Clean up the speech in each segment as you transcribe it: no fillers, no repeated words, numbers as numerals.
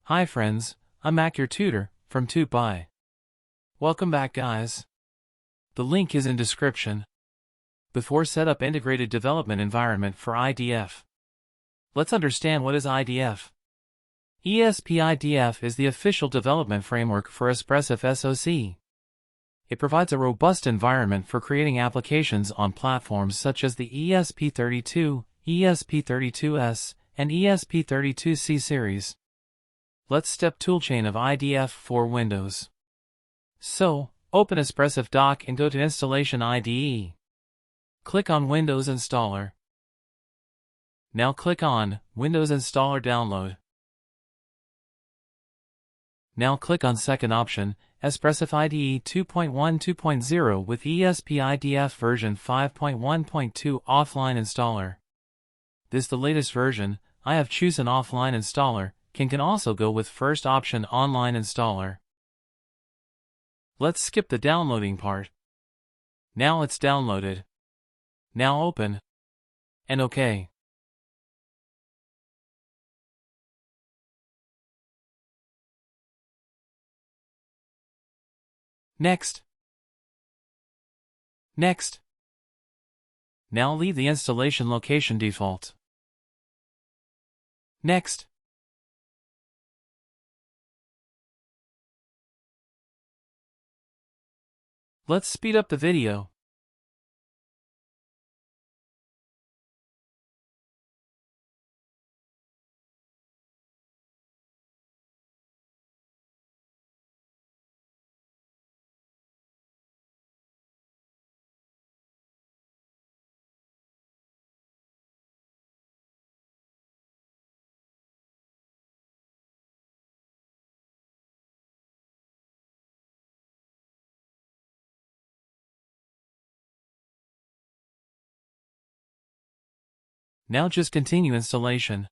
Hi friends, I'm Mac, your tutor, from TubeBuy. Welcome back guys. The link is in description. Before set up integrated development environment for IDF. Let's understand what is IDF. ESP-IDF is the official development framework for Espressif SoC. It provides a robust environment for creating applications on platforms such as the ESP32, ESP32S, and ESP32C series. Let's step toolchain of IDF for Windows. So, open Espressif Dock and go to Installation IDE. Click on Windows Installer. Now click on Windows Installer Download. Now click on second option, Espressif IDE 2.1 2.0 with ESP-IDF version 5.1.2 offline installer. This is the latest version. I have chosen offline installer. Can also go with first option online installer. Let's skip the downloading part. Now it's downloaded. Now open. And OK. Next. Next. Now leave the installation location default. Next. Let's speed up the video. Now just continue installation.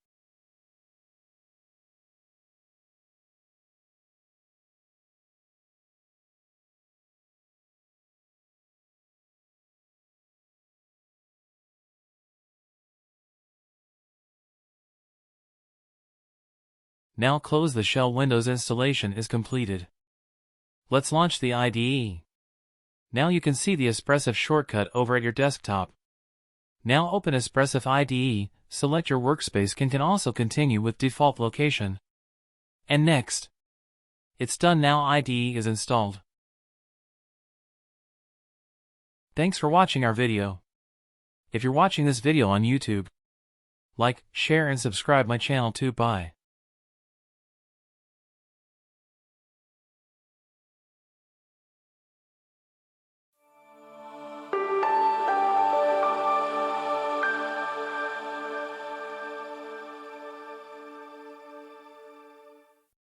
Now close the shell. Windows installation is completed. Let's launch the IDE. Now you can see the Espressif shortcut over at your desktop. Now open Espressif IDE, select your workspace. Can also continue with default location. And next. It's done. Now IDE is installed. Thanks for watching our video. If you're watching this video on YouTube, like, share and subscribe my channel TubeBuy.